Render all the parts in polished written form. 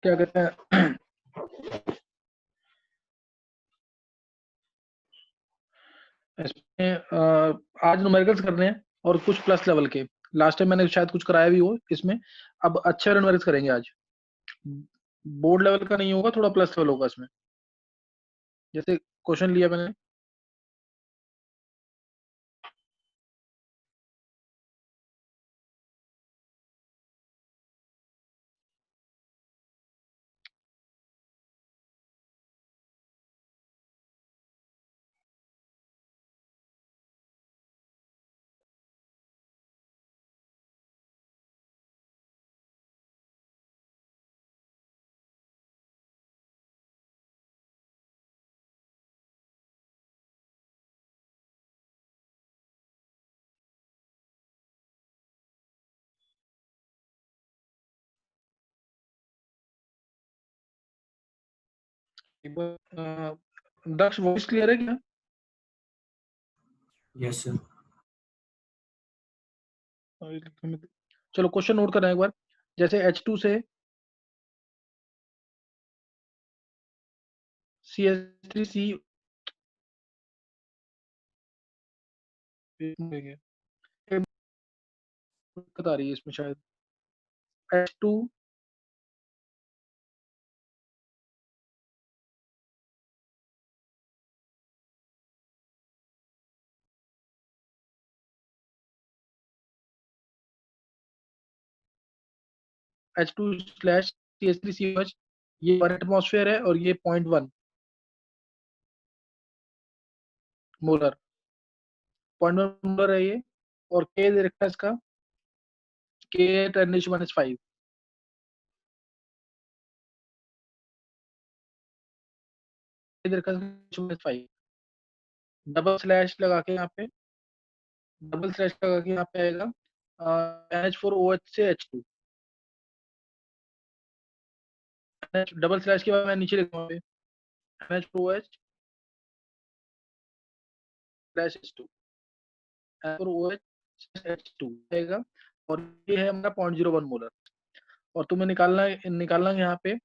क्या कहते हैं, इसमें आज न्यूमेरिकल्स करने हैं और कुछ प्लस लेवल के। लास्ट टाइम मैंने शायद कुछ कराया भी हो इसमें। अब अच्छे न्यूमेरिकल्स करेंगे आज। बोर्ड लेवल का नहीं होगा, थोड़ा प्लस लेवल होगा इसमें। जैसे क्वेश्चन लिया मैंने। एक बार दक्ष, वॉइस क्लियर है क्या? Yes sir. चलो क्वेश्चन नोट करना है एक बार। जैसे H2 से CH3C दिक्कत आ रही है इसमें शायद। H2 H2/CH3COH, ये 1 एटमॉस्फेयर है और ये 0.1 मोलर। 0.1 मोलर है ये। और K दे रखा है इसका, K 10⁻⁵। दे रखा है 10⁻⁵। डबल स्लैश लगा के यहाँ पे, डबल स्लैश लगा के यहाँ पे आएगा NH4OH से H2। डबल स्लैश के बाद मैं नीचे लिखूंगा NH4OH slash H2, NH4OH H2 आएगा। और ये है हमारा 0.01 मोलर। और तुम्हें निकालना है यहाँ पे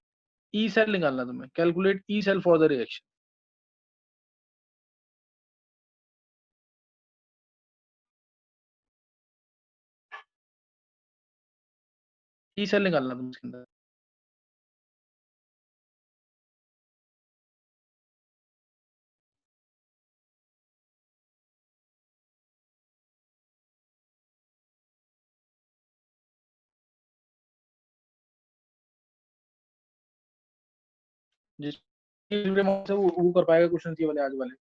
ई सेल निकालना है तुम्हें। Calculate E cell for the reaction. E cell निकालना है तुम्हें इसके अंदर। जिस से वो कर पाएगा क्वेश्चन ये वाले आज वाले।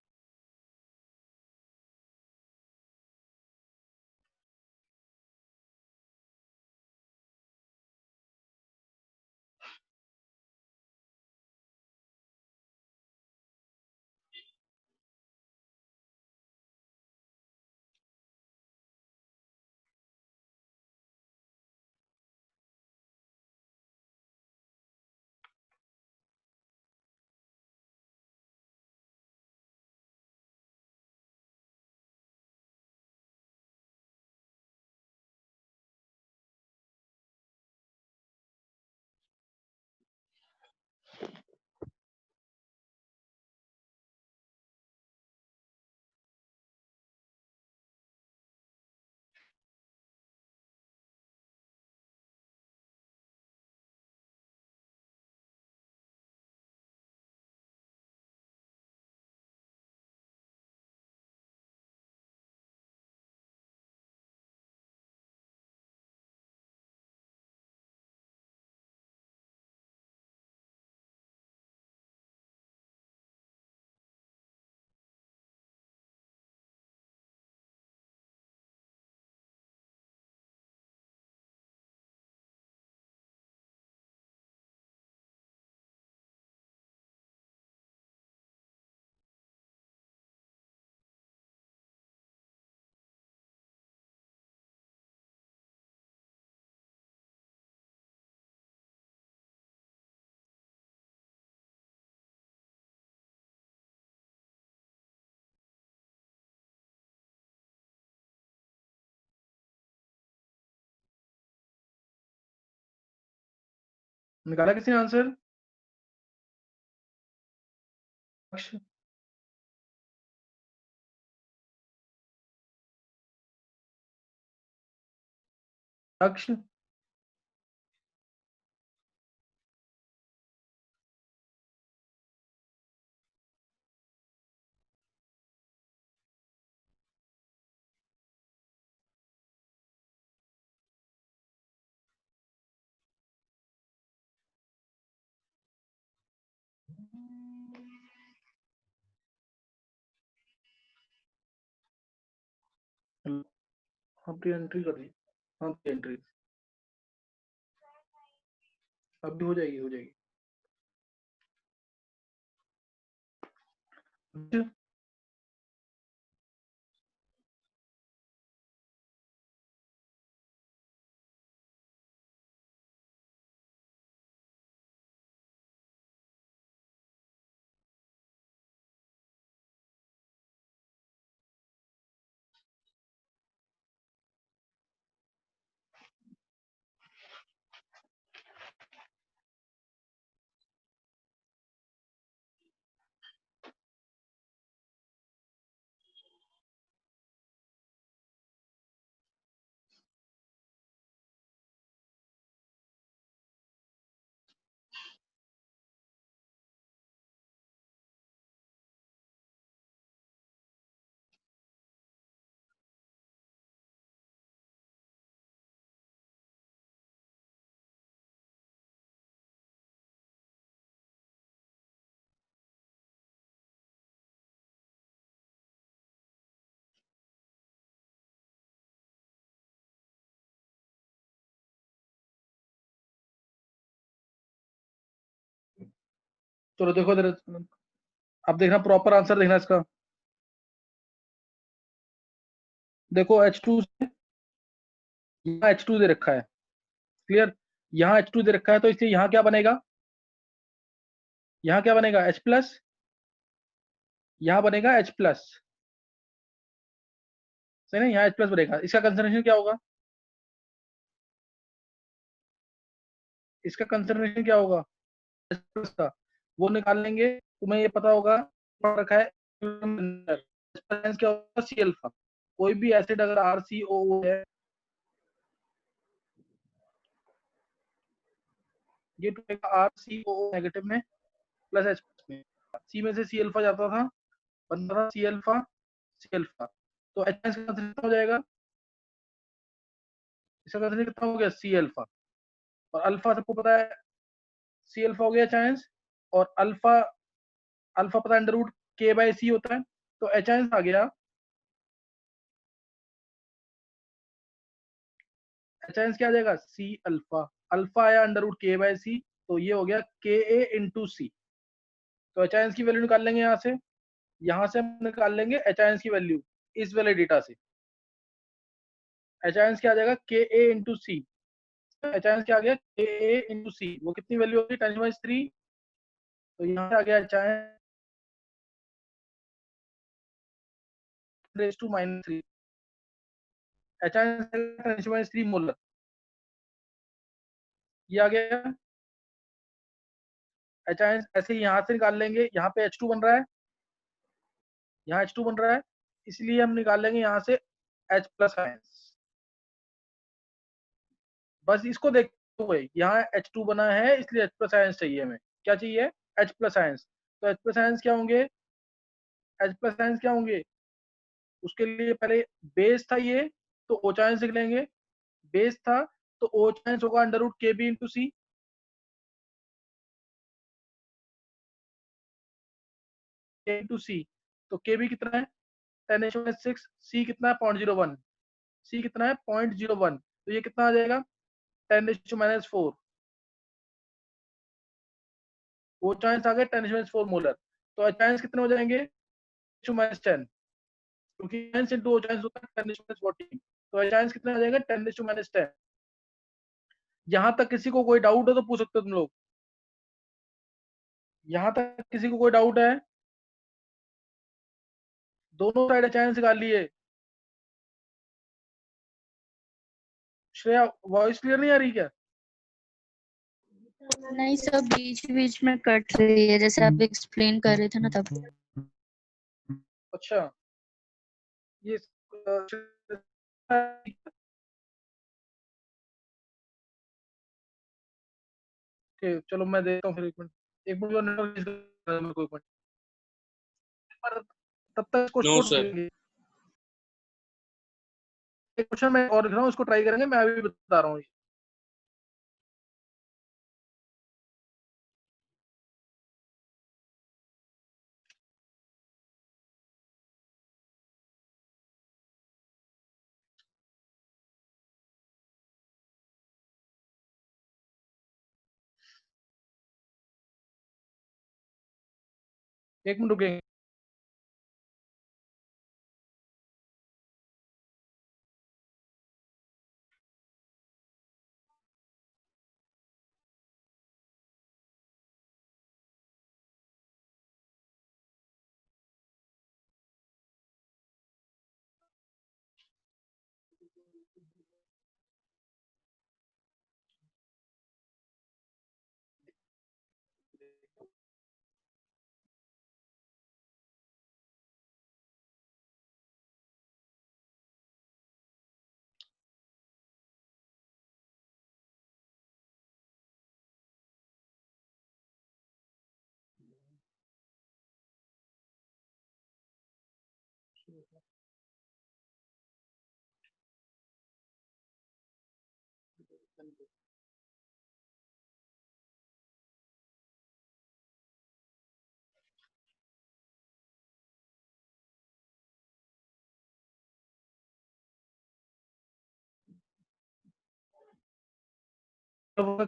निकाला किसी ने आंसर? अक्ष, अक्ष, अपनी एंट्री कर दी। हाँ एंट्री अब भी हो जाएगी, हो जाएगी। अच्छा, चलो देखो इधर, अब देखना प्रॉपर आंसर देखना इसका। देखो H2 से यहाँ H2 दे रखा है, क्लियर। यहाँ H2 दे रखा है, तो इसलिए यहाँ क्या बनेगा? यहाँ क्या बनेगा? H प्लस, यहाँ बनेगा H प्लस, सही ना? यहाँ H प्लस बनेगा। इसका कंसंट्रेशन क्या होगा? इसका कंसंट्रेशन क्या होगा H प्लस का? वो निकाल लेंगे, तुम्हें ये पता होगा, पढ़ रखा है। क्या होगा? C alpha. कोई भी एसिड अगर RCOO है, ये टूटेगा RCOO नेगेटिव में प्लस H में। सी में से सी अल्फा जाता था, बनता था सी अल्फा, सी अल्फा। तो H का कंसंट्रेशन हो जाएगा, इसका कंसंट्रेशन कितना हो गया? C alpha. और अल्फा सबको पता है, सी अल्फा हो गया चांस। और अल्फा, अल्फा पता है अंडर रूट K/C होता है, तो एच आ गया। एच क्या आ जाएगा? C alpha. अल्फा आया अंडर रूट K/C, तो ये हो गया Ka/C। तो एच की वैल्यू निकाल लेंगे यहाँ से। यहाँ से हम निकाल लेंगे एच की वैल्यू इस वाले डेटा से। एच क्या आ जाएगा? Ka/C। एच क्या आ गया? Ka/C। वो कितनी वैल्यू होगी? 10⁻3। तो यहाँ से आ गया एच -3। एच 10⁻3 मोलर, ये आ गया एच। ऐसे ही यहाँ से निकाल लेंगे, यहाँ पे H2 बन रहा है, यहाँ H2 बन रहा है, इसलिए हम निकाल लेंगे यहाँ से H प्लस आयंस। बस इसको देखते हुए, यहाँ H2 बना है, इसलिए H प्लस आयंस चाहिए हमें। क्या चाहिए? H plus ions. तो H प्लस आयंस क्या होंगे? H प्लस आयंस क्या होंगे? उसके लिए पहले बेस था ये, तो OH आयंस लिख लेंगे। बेस था तो OH आयंस होगा अंडर रूट KB/C। K/C, तो KB कितना है? 10⁻6। C कितना है? 0.01। C कितना है? 0.01। तो ये कितना आ जाएगा? 10⁻⁴। वो चांस आ गए 10⁻⁴ मोलर। तो अचांस कितने हो जाएंगे? 10⁻10, क्योंकि 10 इंटू अचांस होता है 10⁻14। तो अचांस कितना आ जाएगा? 10⁻10। यहाँ तक किसी को कोई डाउट हो तो पूछ सकते हो तुम लोग। यहाँ तक किसी को कोई डाउट है? दोनों साइड अचांस निकाल लिए। श्रेया, वॉइस क्लियर नहीं आ रही क्या? नहीं सर, बीच बीच में कट रही है, जैसे आप एक्सप्लेन कर रहे थे ना तब। अच्छा, ये ओके, चलो मैं देखता हूँ फिर। एक मिनट जो नेटवर्क मेरे को, एक मिनट। पर तब तक इसको नो छोड़ सर। देंगे। एक क्वेश्चन मैं और लिख रहा हूँ, इसको ट्राई करेंगे, मैं अभी बता रहा हूँ। एक मिनट रुकेंगे।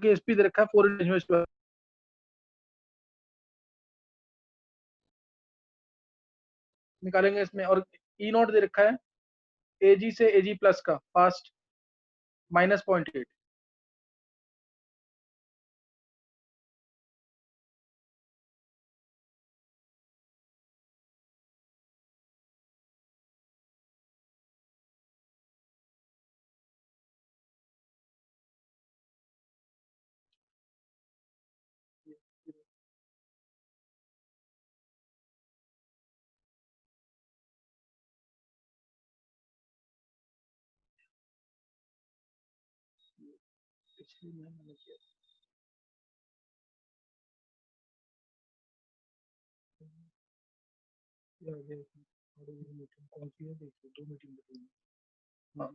केएसपी दे रखा है 4 निकालेंगे इसमें, और ई नॉट दे रखा है एजी से एजी प्लस का फास्ट -0.8।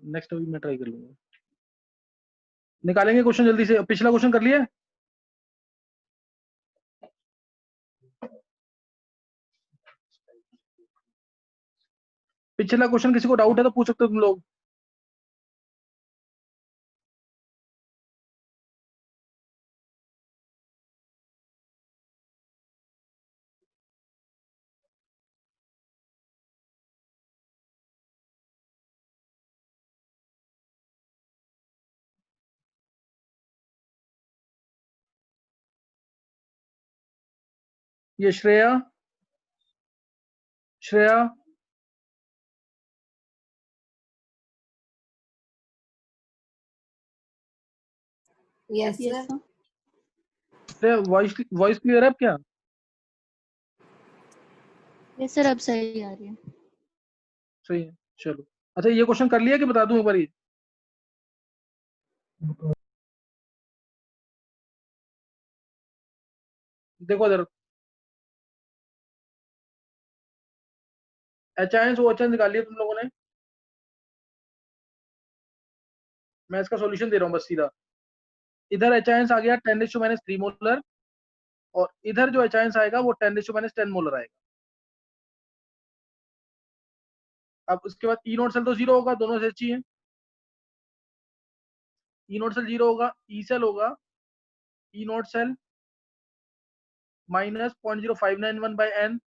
नेक्स्ट अभी मैं ट्राई कर लूंगा। निकालेंगे क्वेश्चन जल्दी से। पिछला क्वेश्चन कर लिया। पिछला क्वेश्चन किसी को डाउट है तो पूछ सकते हो तुम लोग। ये Shreya, Shreya, yes yes sir. Sir. Shreya voice voice clear है अब क्या? यस सर, अब सही आ रही है। सही है, चलो। अच्छा, ये क्वेश्चन कर लिया कि बता दूं एक बार? ये देखो इधर, H ions O H ions निकाल लिया तुम लोगों ने। मैं इसका सॉल्यूशन दे रहा हूँ बस सीधा। इधर एच आयंस आ गया 10⁻³ मोलर, और इधर जो एच आयंस आएगा वो 10⁻10 मोलर आएगा। अब उसके बाद ई नॉट सेल तो 0 होगा, दोनों से चाहिए। ई नॉट सेल 0 होगा, ई सेल होगा, ई नॉट सेल -0.0591/n।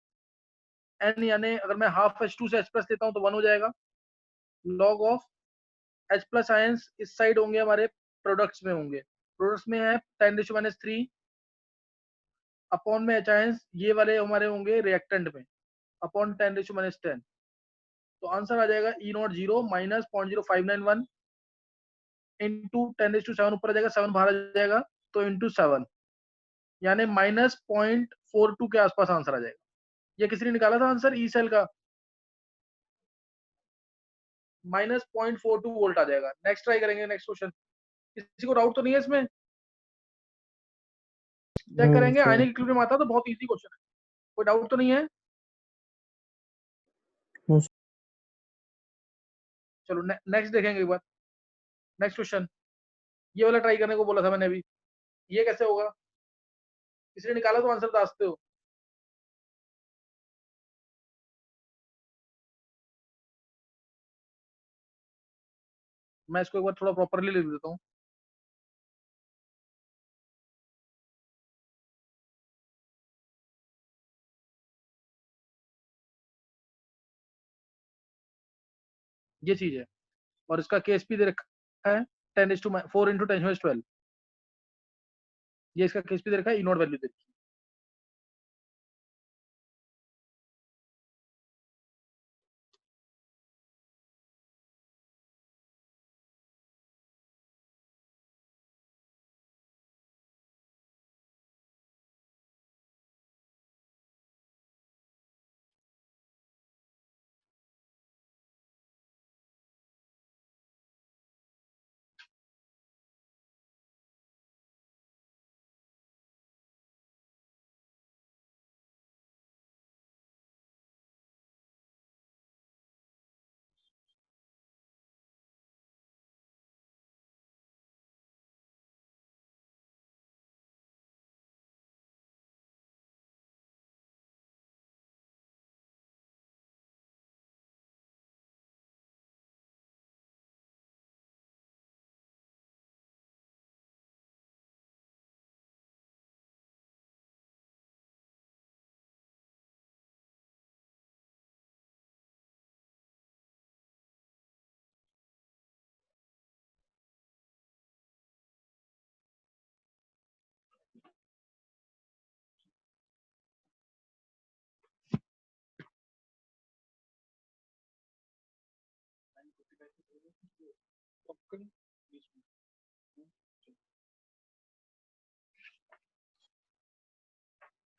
n यानी अगर मैं हाफ H2 से H+ लेता हूँ तो 1 हो जाएगा। लॉग ऑफ H+ आयंस इस साइड होंगे हमारे, प्रोडक्ट्स में होंगे। प्रोडक्ट्स में है 10⁻³ अपॉन में एच आयंस, ये वाले हमारे होंगे रिएक्टेंट में, अपॉन 10⁻10। तो आंसर आ जाएगा ई नॉट 0 -0.0591 इंटू 10⁻7, ऊपर आ जाएगा 7 बाहर आ जाएगा, तो इंटू 7। यानी -0.42 के आसपास आंसर आ जाएगा। ये किसी ने निकाला था आंसर ई सेल का, -0.42 वोल्ट आ जाएगा। नेक्स्ट ट्राई करेंगे, नेक्स्ट क्वेश्चन। किसी को डाउट तो नहीं है इसमें? चेक करेंगे। सर। आयनिक इक्विलिब्रियम आता तो बहुत इजी क्वेश्चन है, कोई डाउट तो नहीं है? नो। चलो नेक्स्ट देखेंगे एक बार। नेक्स्ट क्वेश्चन, ये वाला ट्राई करने को बोला था मैंने अभी। ये कैसे होगा? किसी ने निकाला तो आंसर बता सकते हो। मैं इसको एक बार थोड़ा प्रॉपरली लिख देता हूँ। ये चीज है, और इसका केस भी दे रखा है 10⁴ इंटू 10⁻12। ये इसका केस भी दे रखा है, ई नॉट वैल्यू दे रखी है।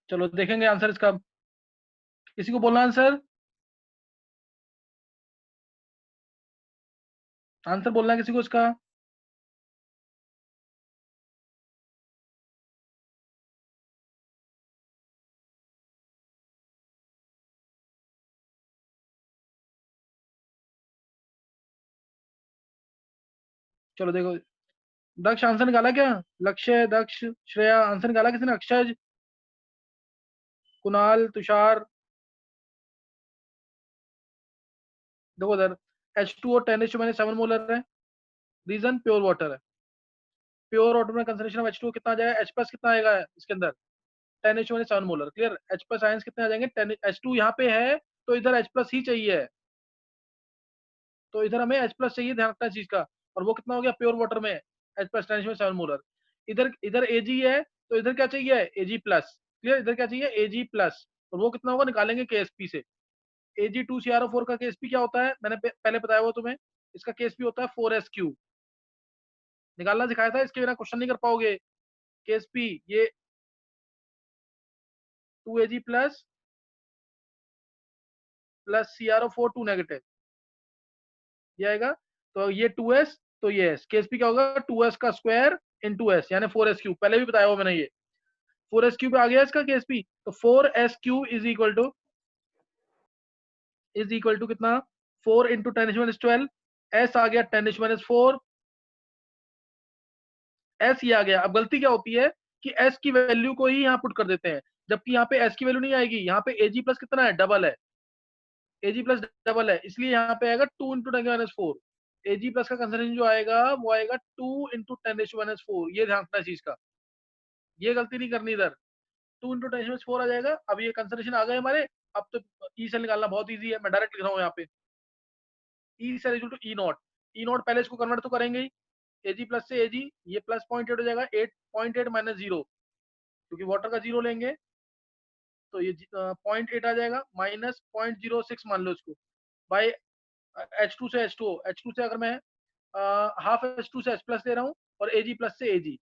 चलो देखेंगे आंसर इसका। किसी को बोलना आंसर? आंसर बोलना है किसी को इसका? चलो देखो, दक्ष आंसर निकाला क्या? लक्ष्य, दक्ष, श्रेया आंसर निकाला किसी ने? अक्षय, कुणाल, तुषार। देखो उधर H2O 10⁻7 मोलर है। रीजन प्योर वाटर है। प्योर वाटर में कंसंट्रेशन ऑफ H2O कितना आ जाएगा? H+ कितना आएगा इसके अंदर? 10⁻7 मोलर। क्लियर? H+ आयंस कितने आ जाएंगे? 10। H2 यहाँ पे है तो इधर H+ ही चाहिए, तो इधर हमें H+ चाहिए, ध्यान रखना चीज का। और वो कितना हो गया प्योर वाटर में? H+ 10⁻7 molar. इधर इधर Ag है तो इधर क्या चाहिए? Ag+। क्लियर? इधर क्या चाहिए? Ag+। और वो कितना होगा निकालेंगे KSP से। Ag2CrO4 का KSP क्या होता है? मैंने पहले बताया हुआ तुम्हें। इसका KSP होता है 4Sq। निकालना सिखाया था, इसके बिना क्वेश्चन नहीं कर पाओगे। KSP ये 2Ag प्लस CrO4 2 नेगेटिव, ये आएगा। तो ये 2s, तो ये s। KSP क्या होगा? 2s का स्क्वायर इंटू s, यानी 4Sq। पहले भी बताया हुआ मैंने ये। 4Sq पे आ गया इसका KSP। तो 4Sq इज इक्वल टू कितना? 4 इंटू 10⁻12। s आ गया 10⁻4। s ये आ गया। अब गलती क्या होती है कि s की वैल्यू को ही यहाँ पुट कर देते हैं, जबकि यहाँ पे s की वैल्यू नहीं आएगी। यहाँ पे Ag+ कितना है? डबल है। Ag+ डबल है, इसलिए यहाँ पे आएगा 2 इंटू 10⁻4। Ag+ का कंसंट्रेशन जो आएगा वो आएगा 2 इंटू 10⁻4। ये ध्यान रखना चीज का, ये गलती नहीं करनी इधर। 2 इंटू 10⁻4 आ जाएगा। अब ये कंसंट्रेशन आ गए हमारे। अब तो ई सेल निकालना बहुत ईजी है, मैं डायरेक्ट लिख रहा हूँ यहाँ पे। E cell equal to E naught. E naught पहले इसको कन्वर्ट तो करेंगे ही। Ag+ से Ag, ये प्लस 0.8 हो जाएगा। 8.8 माइनस 0, क्योंकि वाटर का 0 लेंगे तो ये 0.8 आ जाएगा। माइनस 0.06 मान लो इसको, बाई H2 से H2O। H2 से अगर मैं हाफ H2 से H+ ले रहा हूँ, और Ag+ से Ag।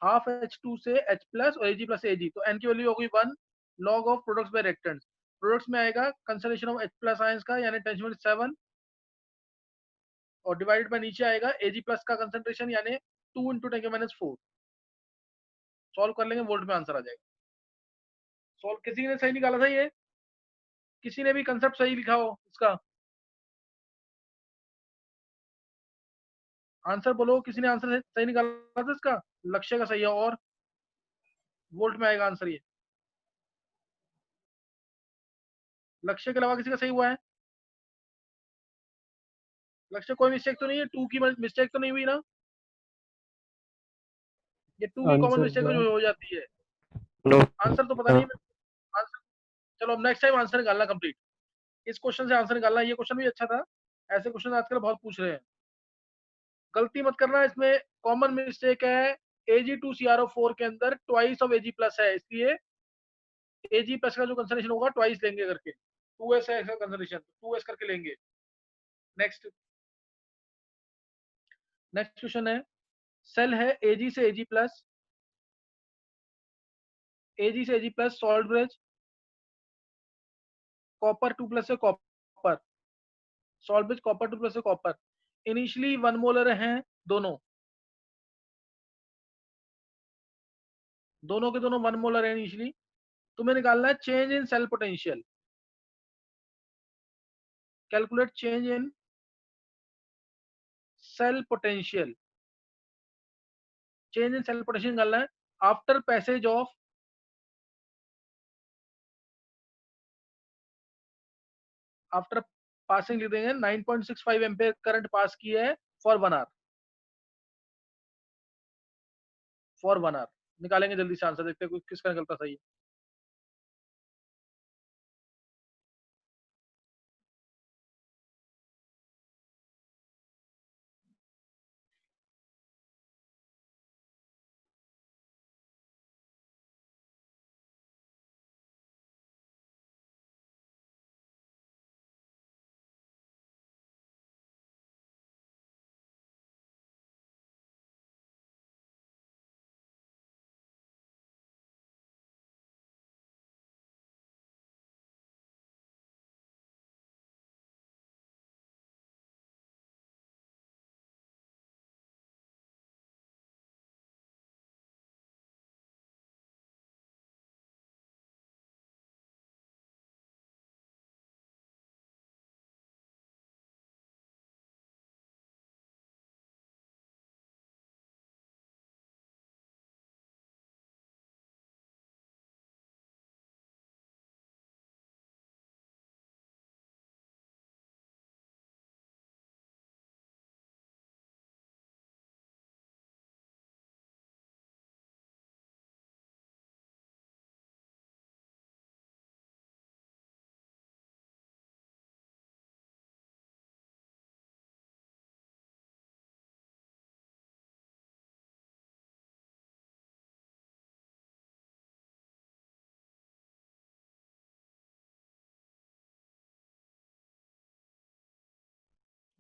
हाफ H2 से H प्लस और Ag प्लस Ag, तो n की वैल्यू होगी 1 log of products by reactants. Products में आएगा concentration of H plus ions का यानी 10^7 और डिवाइडेड बाय नीचे आएगा Ag प्लस का कंसंट्रेशन यानी 2 × 10⁻⁴। सॉल्व कर लेंगे, वोल्ट में आंसर आ जाएगा। सॉल्व किसी ने सही निकाला था ये? किसी ने भी कंसेप्ट सही लिखा हो इसका? आंसर बोलो, किसी ने आंसर सही निकाला था इसका? लक्ष्य का सही है और वोल्ट में आएगा आंसर ये। लक्ष्य के अलावा किसी का सही हुआ है? लक्ष्य कोई मिस्टेक तो नहीं है? 2 की मिस्टेक तो नहीं हुई ना? ये 2 की कॉमन आंसर मिस्टेक क्या है? जो हो जाती है। नो। आंसर तो पता नहीं आंसर। चलो अब नेक्स्ट टाइम आंसर निकालना कंप्लीट। इस क्वेश्चन से आंसर निकालना। ये क्वेश्चन भी अच्छा था, ऐसे क्वेश्चन आजकल बहुत पूछ रहे हैं। गलती मत करना, इसमें कॉमन मिस्टेक है Ag2CrO4 के अंदर ट्वाइस ऑफ Ag प्लस है, इसलिए Ag प्लस का जो कंसंट्रेशन होगा ट्वाइस लेंगे करके। 2s है इसका कंसंट्रेशन, 2s करके लेंगे। नेक्स्ट क्वेश्चन है, सेल है Ag से Ag प्लस, Ag से Ag plus salt bridge, copper 2 plus से copper, salt bridge copper 2 plus से कॉपर। इनिशियली 1 मोलर हैं दोनों, दोनों के दोनों 1 मोलर है इनिशियली। तुम्हें निकालना है change in cell potential. Calculate change in cell potential. Change in cell potential निकालना है after passage of, after passing लिख देंगे 9.65 एम्पेयर करंट पास किया है फॉर 1 आवर। फॉर 1 आवर निकालेंगे जल्दी से आंसर, देखते हैं किसका निकलता सही है।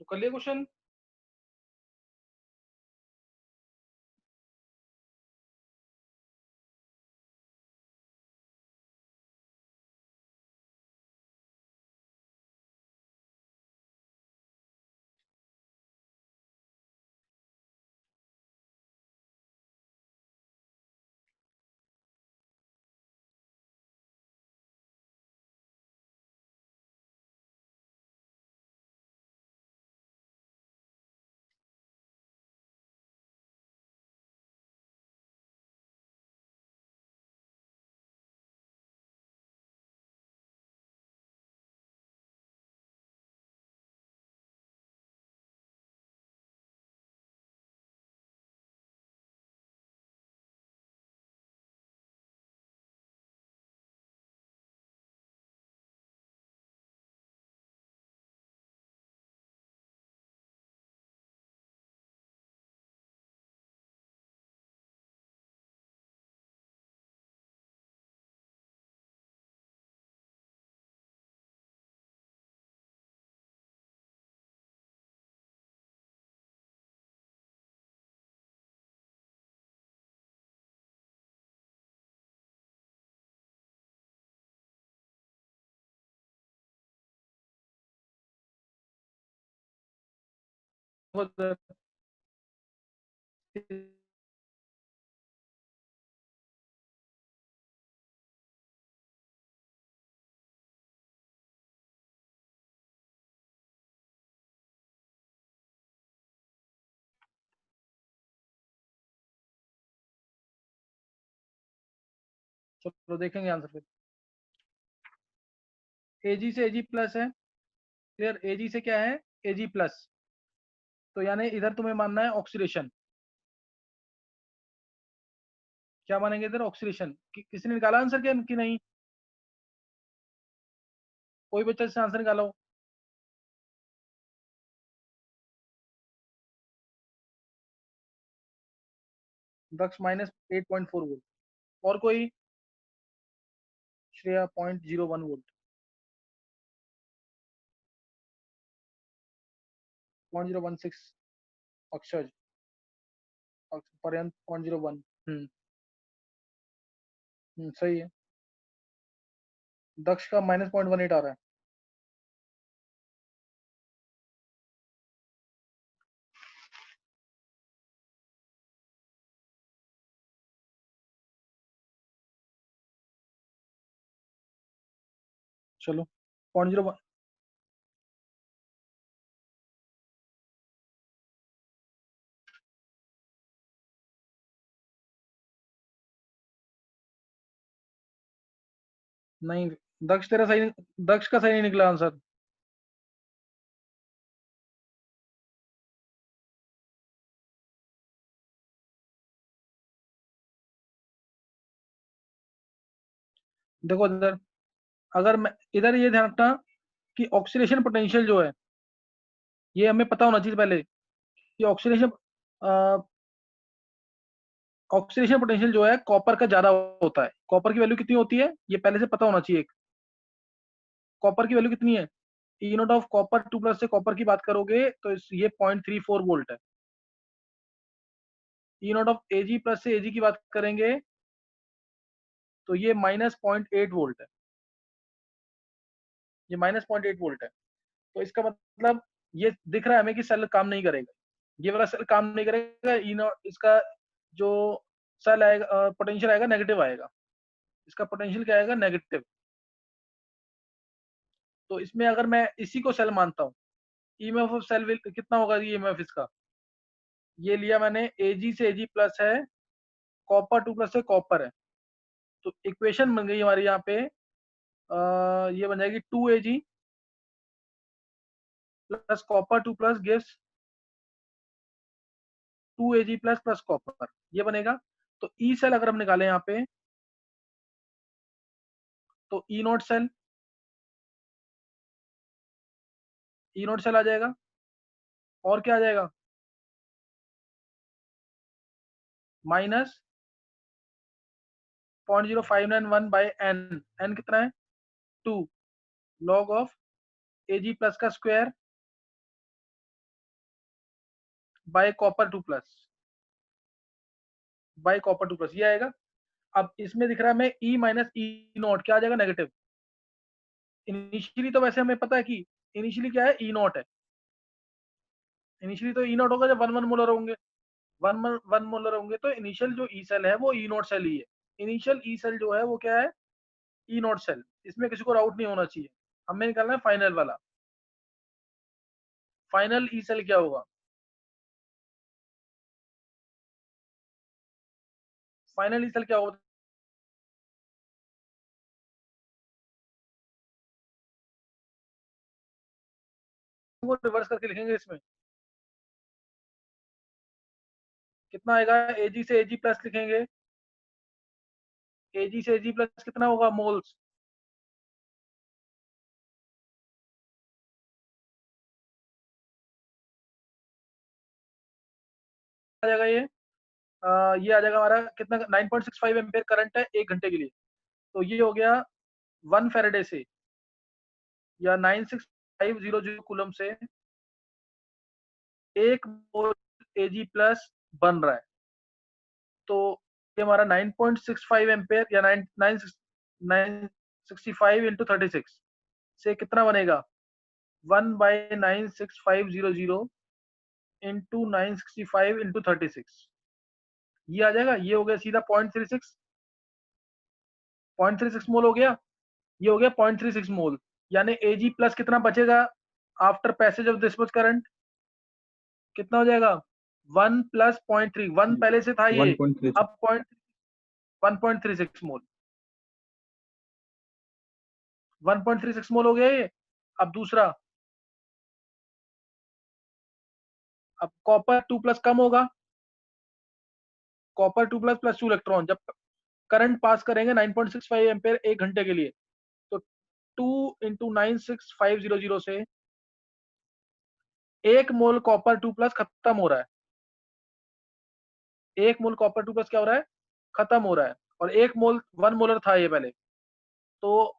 तो कर लिया क्वेश्चन। चलो देखेंगे आंसर फिर। एजी से एजी प्लस है, क्लियर। एजी से क्या है, एजी प्लस, तो यानी इधर तुम्हें मानना है ऑक्सीडेशन। क्या मानेंगे इधर, ऑक्सीडेशन। किसी ने निकाला आंसर क्या कि नहीं? कोई बच्चा इससे आंसर निकाला हो? दक्ष -8.4 वोल्ट। और कोई? श्रेया 0.01 वोल्ट। 0.016। अक्षय पर्यंत 0.01। सही है। दक्ष का -0.18 आ रहा है। चलो 0.01। नहीं, दक्ष तेरा सही, दक्ष का सही नहीं निकला आंसर। देखो इधर, अगर मैं इधर ये ध्यान रखना कि ऑक्सीडेशन पोटेंशियल जो है, ये हमें पता होना चाहिए पहले कि ऑक्सीडेशन पोटेंशियल जो है कॉपर का ज्यादा होता है। कॉपर की वैल्यू कितनी होती है ये पहले से पता होना चाहिए। कॉपर की वैल्यू कितनी है, ई नोट ऑफ कॉपर 2+ से कॉपर की बात करोगे तो ये 0.34 वोल्ट है। ई नोट ऑफ एजी प्लस से एजी की बात करेंगे तो ये -0.8 वोल्ट है। ये -0.8 वोल्ट है। तो इसका मतलब ये दिख रहा है हमें कि सेल काम नहीं करेगा, ये वाला सेल काम नहीं करेगा। ई नॉट, इसका जो सेल आएगा, पोटेंशियल आएगा नेगेटिव आएगा। इसका पोटेंशियल क्या आएगा, नेगेटिव। तो इसमें अगर मैं इसी को सेल मानता हूँ, ईएमएफ ऑफ सेल कितना होगा ईएमएफ इसका, ये लिया मैंने एजी से एजी प्लस है, कॉपर 2+ से कॉपर है। तो इक्वेशन बन गई हमारी यहाँ पे, ये बन जाएगी 2Ag plus copper 2+ gives 2Ag plus plus copper, ये बनेगा। तो ई सेल अगर हम निकालें यहाँ पे तो ई नोट सेल, ई नोट सेल आ जाएगा। और क्या आ जाएगा, -0.0591/n। n कितना है, 2 log ऑफ Ag प्लस का स्क्वायर बाय कॉपर 2+, ये आएगा। अब इसमें दिख रहा है हमें E माइनस ई नॉट, क्या आ जाएगा, नेगेटिव। इनिशियली तो वैसे हमें पता है कि इनिशियली क्या है, ई नॉट है। इनिशियली तो ई नॉट होगा जब 1 मोलर होंगे, 1 मोलर होंगे तो इनिशियल जो ई सेल है वो ई नॉट सेल ही है। इनिशियल ई सेल जो है वो क्या है, ई नॉट सेल। इसमें किसी को डाउट नहीं होना चाहिए। हमें निकालना है फाइनल वाला। फाइनल ई सेल क्या होगा, फाइनल ई सेल क्या होगा, वो रिवर्स करके लिखेंगे। इसमें कितना आएगा, एजी से एजी प्लस लिखेंगे। एजी से एजी प्लस कितना होगा, मोल्स। आ जाएगा ये आ जाएगा हमारा कितना, 9.65 एम्पेयर करंट है 1 घंटे के लिए। तो ये हो गया 1 फैराडे से या 96500 कूलम से 1 मोल एजी प्लस बन रहा है। तो ये हमारा 9.65 एम्पेयर या 965 × 36 से कितना बनेगा, 1/96,500 इंटू 965 इंटू 36, ये आ जाएगा। ये हो गया सीधा 0.36 मोल हो गया। ये हो गया 0.36 मोल, यानी Ag प्लस कितना बचेगा after passage of this current, कितना हो जाएगा 1 प्लस 0.3, 1 पहले से था ये, 1.36 अब 1.36 मोल, 1.36 मोल हो गया ये। अब दूसरा, अब कॉपर 2 प्लस कम होगा, कॉपर 2 प्लस प्लस 2 इलेक्ट्रॉन, जब करंट पास करेंगे 9.65 एम्पेयर 1 घंटे के लिए, तो 2 इंटू 96500 से 1 मोल कॉपर 2 प्लस खत्म हो रहा है। 1 मोल कॉपर 2 प्लस क्या हो रहा है, खत्म हो रहा है। और 1 मोल 1 मोलर था ये पहले, तो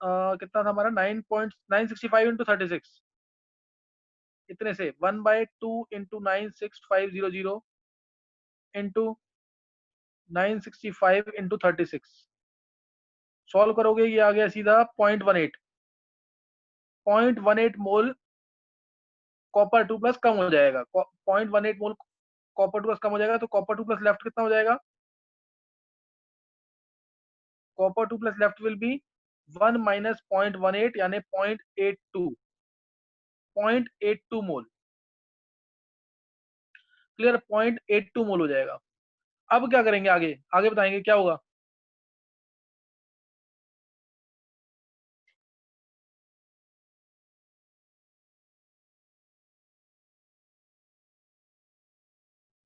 कितना था हमारा 9.965 इंटू 36, इतने से 1/2 इंटू 96500 इंटू 965 इंटू 36, सॉल्व करोगे ये आ गया सीधा 0.18 मोल कॉपर 2 प्लस कम हो जाएगा। 0.18 मोल कॉपर 2 प्लस कम हो जाएगा, तो कॉपर 2 प्लस लेफ्ट कितना हो जाएगा, copper 2 plus left will be 1 minus 0.18 यानी 0.82 मोल, क्लियर, 0.82 मोल हो जाएगा। अब क्या करेंगे, आगे आगे बताएंगे क्या होगा।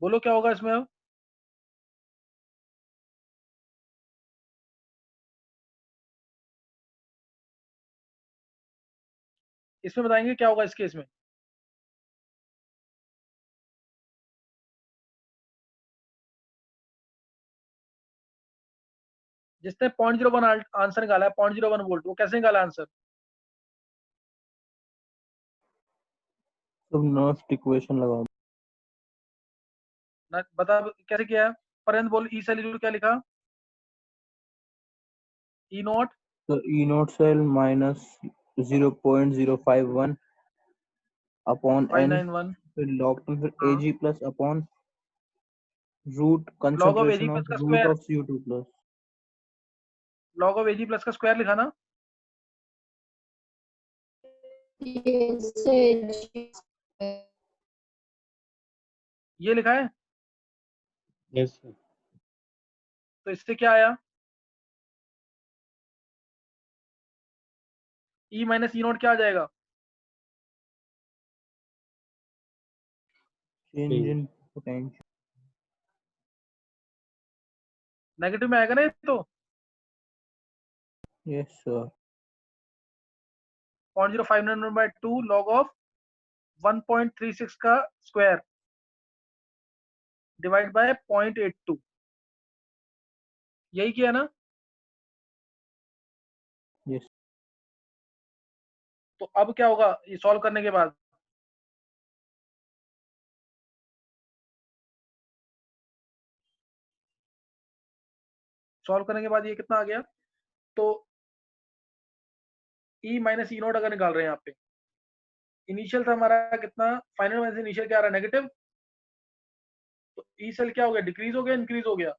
बोलो क्या होगा इसमें अब। इसमें बताएंगे क्या होगा इस केस में। जिसने 0.01 आंसर निकाला है, 0.01 वोल्ट, वो कैसे निकाला आंसर। सब नर्स्ट इक्वेशन लगा बता कैसे किया है। परंत बोल ई सेल क्या लिखा, ई नॉट, तो E naught cell minus 0.051 upon n, 591 फिर log 2, फिर हाँ, Ag plus upon root log of AG concentration plus of का root square, of CO2 plus. Log of AG plus का स्क्वायर लिखा ना, Yes, ये लिखा है। Yes sir. तो इससे क्या आया, ई माइनस ई नॉट क्या आ जाएगा, चेंज इन पोटेंशियल। नेगेटिव में आएगा ना ये तो। Yes sir. 0.0592 लॉग ऑफ 1.36 का स्क्वायर डिवाइड बाय 0.82, यही किया ना। यस। तो अब क्या होगा ये सॉल्व करने के बाद, सॉल्व करने के बाद ये कितना आ गया, तो ई माइनस ई नॉट अगर निकाल रहे हैं यहाँ पे, इनिशियल था हमारा कितना, फाइनल में से इनिशियल क्या आ रहा है नेगेटिव, तो ई सेल क्या हो गया, डिक्रीज हो गया इंक्रीज हो गया,